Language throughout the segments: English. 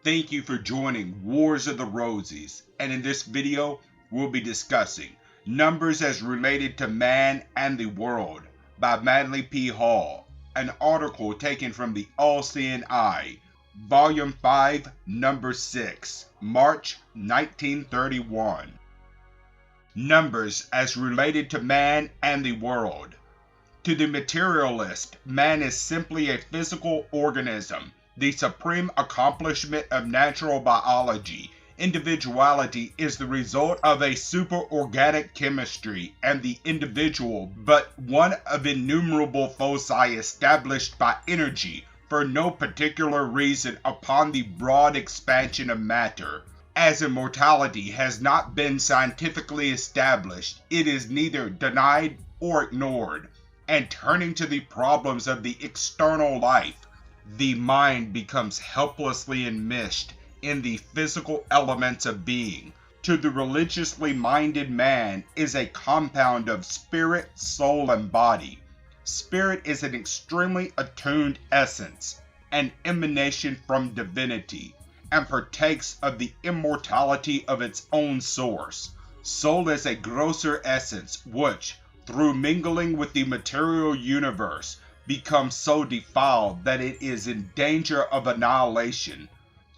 Thank you for joining Wars of the Rosies, and in this video we'll be discussing Numbers as Related to Man and the World by Manly P. Hall, an article taken from the All-Seeing Eye, Volume 5, Number 6, March 1931. Numbers as Related to Man and the World. To the materialist, man is simply a physical organism, the supreme accomplishment of natural biology. Individuality is the result of a superorganic chemistry, and the individual but one of innumerable foci established by energy for no particular reason upon the broad expansion of matter. As immortality has not been scientifically established, it is neither denied or ignored. And turning to the problems of the external life, the mind becomes helplessly enmeshed in the physical elements of being. To the religiously minded, man is a compound of spirit, soul, and body. Spirit is an extremely attuned essence, an emanation from divinity, and partakes of the immortality of its own source. Soul is a grosser essence which, through mingling with the material universe, becomes so defiled that it is in danger of annihilation.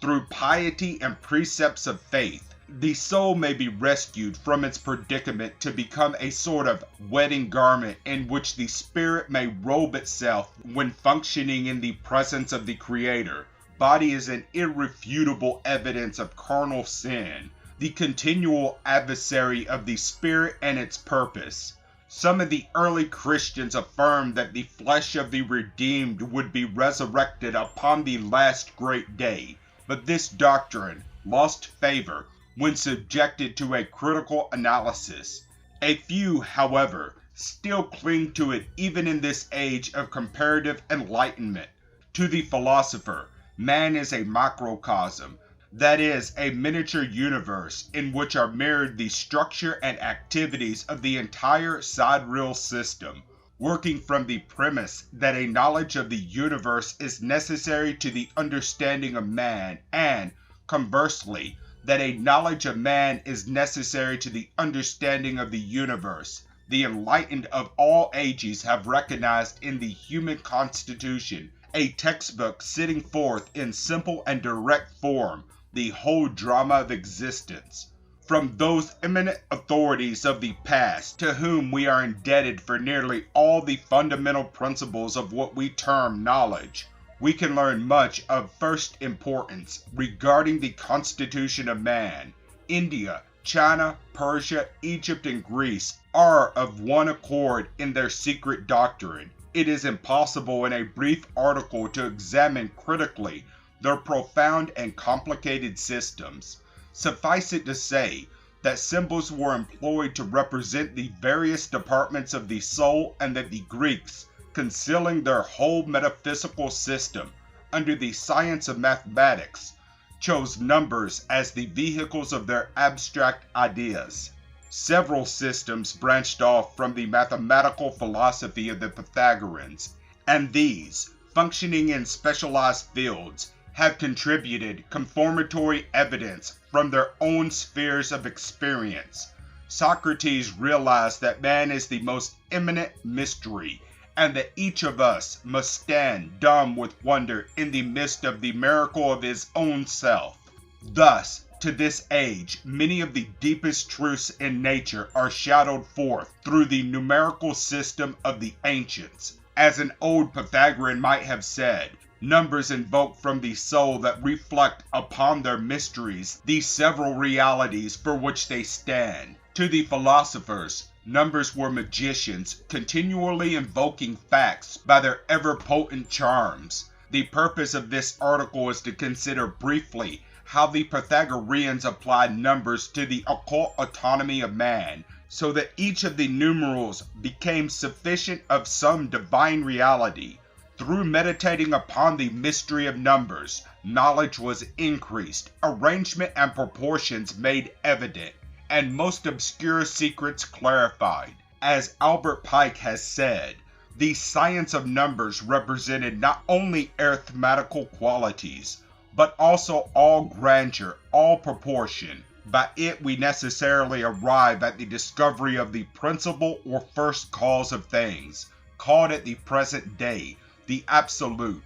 Through piety and precepts of faith, the soul may be rescued from its predicament to become a sort of wedding garment in which the spirit may robe itself when functioning in the presence of the Creator. Body is an irrefutable evidence of carnal sin, the continual adversary of the spirit and its purpose. Some of the early Christians affirmed that the flesh of the redeemed would be resurrected upon the last great day, but this doctrine lost favor when subjected to a critical analysis. A few, however, still cling to it even in this age of comparative enlightenment. To the philosopher, man is a microcosm, that is, a miniature universe in which are mirrored the structure and activities of the entire sidereal system, working from the premise that a knowledge of the universe is necessary to the understanding of man, and, conversely, that a knowledge of man is necessary to the understanding of the universe. The enlightened of all ages have recognized in the human constitution a textbook setting forth in simple and direct form the whole drama of existence. From those eminent authorities of the past, to whom we are indebted for nearly all the fundamental principles of what we term knowledge, we can learn much of first importance regarding the constitution of man. India, China, Persia, Egypt, and Greece are of one accord in their secret doctrine. It is impossible in a brief article to examine critically their profound and complicated systems. Suffice it to say that symbols were employed to represent the various departments of the soul, and that the Greeks, concealing their whole metaphysical system under the science of mathematics, chose numbers as the vehicles of their abstract ideas. Several systems branched off from the mathematical philosophy of the Pythagoreans, and these, functioning in specialized fields, have contributed confirmatory evidence from their own spheres of experience. Socrates realized that man is the most imminent mystery, and that each of us must stand dumb with wonder in the midst of the miracle of his own self. Thus, to this age, many of the deepest truths in nature are shadowed forth through the numerical system of the ancients. As an old Pythagorean might have said, numbers invoke from the soul that reflect upon their mysteries the several realities for which they stand. To the philosophers, numbers were magicians, continually invoking facts by their ever-potent charms. The purpose of this article is to consider briefly how the Pythagoreans applied numbers to the occult autonomy of man, so that each of the numerals became sufficient of some divine reality. Through meditating upon the mystery of numbers, knowledge was increased, arrangement and proportions made evident, and most obscure secrets clarified. As Albert Pike has said, the science of numbers represented not only arithmetical qualities, but also all grandeur, all proportion. By it we necessarily arrive at the discovery of the principle or first cause of things, called at the present day the Absolute.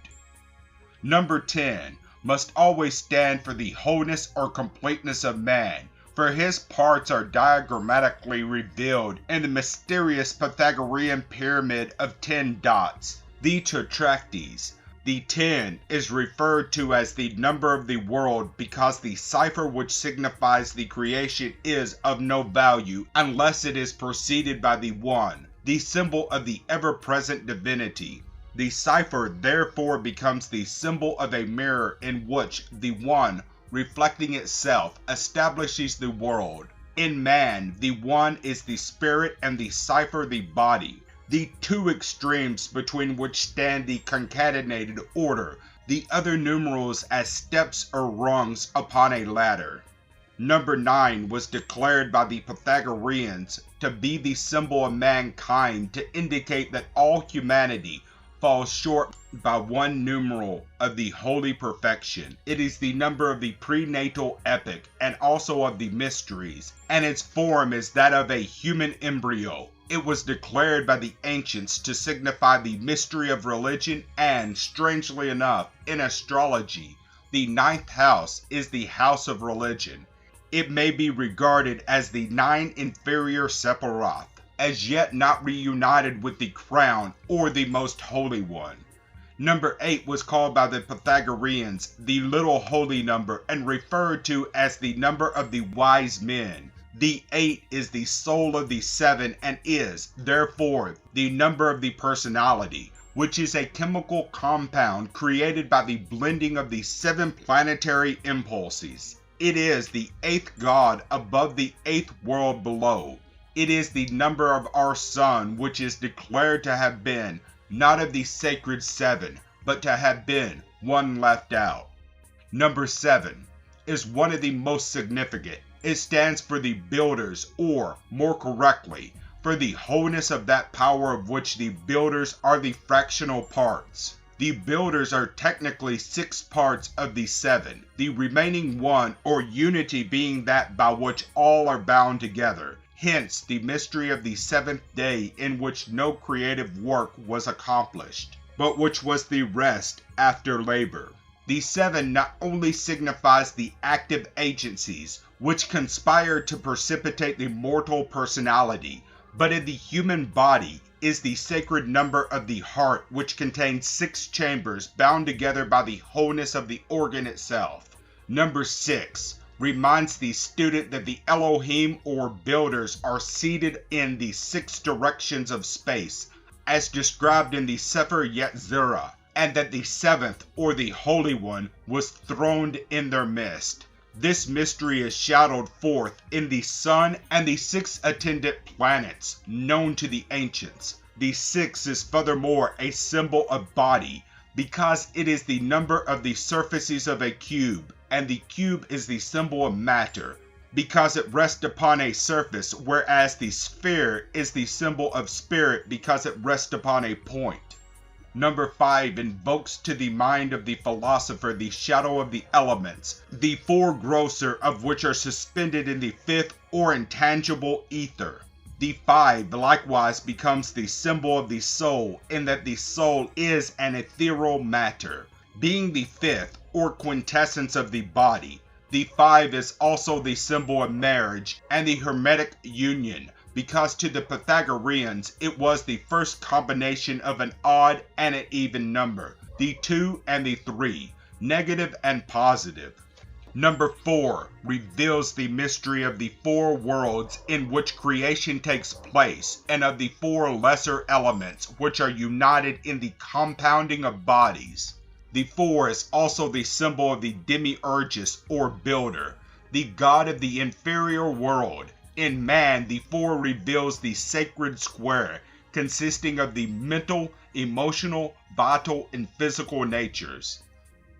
Number 10 must always stand for the wholeness or completeness of man, for his parts are diagrammatically revealed in the mysterious Pythagorean pyramid of 10 dots, the tetractys. The 10 is referred to as the number of the world because the cipher which signifies the creation is of no value unless it is preceded by the 1, the symbol of the ever-present divinity. The cipher therefore becomes the symbol of a mirror in which the 1, reflecting itself, establishes the world. In man, the 1 is the spirit and the cipher the body, the two extremes between which stand the concatenated order, the other numerals as steps or rungs upon a ladder. Number 9 was declared by the Pythagoreans to be the symbol of mankind to indicate that all humanity falls short by one numeral of the holy perfection. It is the number of the prenatal epoch and also of the mysteries, and its form is that of a human embryo. It was declared by the ancients to signify the mystery of religion, and, strangely enough, in astrology, the 9th house is the house of religion. It may be regarded as the 9 inferior Sephiroth, as yet not reunited with the crown or the most holy one. Number 8 was called by the Pythagoreans the little holy number and referred to as the number of the wise men. The 8 is the soul of the 7 and is, therefore, the number of the personality, which is a chemical compound created by the blending of the 7 planetary impulses. It is the 8th god above the 8th world below. It is the number of our sun, which is declared to have been not of the sacred 7, but to have been one left out. Number 7 is one of the most significant. It stands for the builders, or, more correctly, for the wholeness of that power of which the builders are the fractional parts. The builders are technically 6 parts of the 7, the remaining 1 or unity being that by which all are bound together. Hence the mystery of the 7th day, in which no creative work was accomplished, but which was the rest after labor. The 7 not only signifies the active agencies which conspire to precipitate the mortal personality, but in the human body is the sacred number of the heart, which contains 6 chambers bound together by the wholeness of the organ itself. Number 6 reminds the student that the Elohim or builders are seated in the 6 directions of space, as described in the Sefer Yetzirah, and that the 7th or the Holy One was throned in their midst. This mystery is shadowed forth in the sun and the 6 attendant planets known to the ancients. The 6 is furthermore a symbol of body, because it is the number of the surfaces of a cube, and the cube is the symbol of matter, because it rests upon a surface, whereas the sphere is the symbol of spirit because it rests upon a point. Number 5 invokes to the mind of the philosopher the shadow of the elements, the 4 grosser of which are suspended in the 5th or intangible ether. The 5 likewise becomes the symbol of the soul, in that the soul is an ethereal matter. Being the 5th or quintessence of the body, the 5 is also the symbol of marriage and the hermetic union, because to the Pythagoreans it was the first combination of an odd and an even number, the 2 and the 3, negative and positive. Number 4 reveals the mystery of the 4 worlds in which creation takes place, and of the 4 lesser elements which are united in the compounding of bodies. The 4 is also the symbol of the demiurgus or builder, the god of the inferior world. In man, the 4 reveals the sacred square, consisting of the mental, emotional, vital, and physical natures.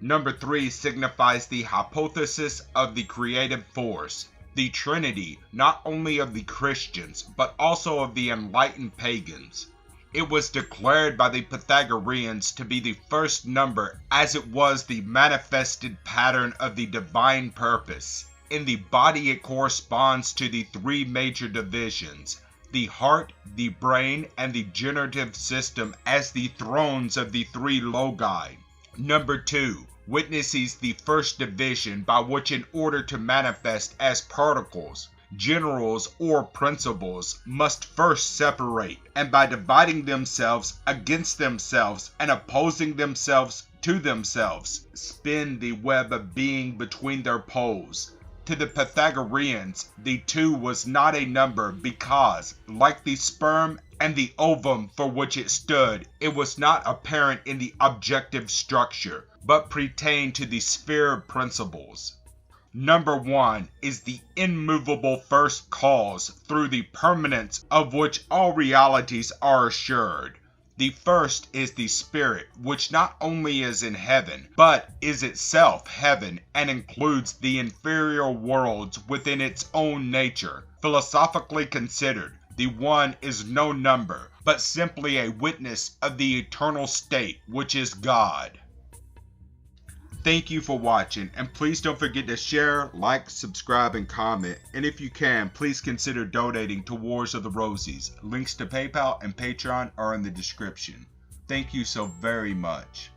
Number 3 signifies the hypothesis of the creative force, the Trinity not only of the Christians, but also of the enlightened pagans. It was declared by the Pythagoreans to be the first number, as it was the manifested pattern of the divine purpose. In the body it corresponds to the three major divisions, the heart, the brain, and the generative system as the thrones of the three logi. Number 2 witnesses the first division, by which in order to manifest as particles, generals or principles must first separate, and by dividing themselves against themselves and opposing themselves to themselves, spin the web of being between their poles. To the Pythagoreans, the 2 was not a number because, like the sperm and the ovum for which it stood, it was not apparent in the objective structure, but pertained to the sphere of principles. Number 1 is the immovable first cause, through the permanence of which all realities are assured. The first is the spirit, which not only is in heaven, but is itself heaven and includes the inferior worlds within its own nature. Philosophically considered, the 1 is no number, but simply a witness of the eternal state, which is God. Thank you for watching, and please don't forget to share, like, subscribe, and comment. And if you can, please consider donating to Wars of the Rosies. Links to PayPal and Patreon are in the description. Thank you so very much.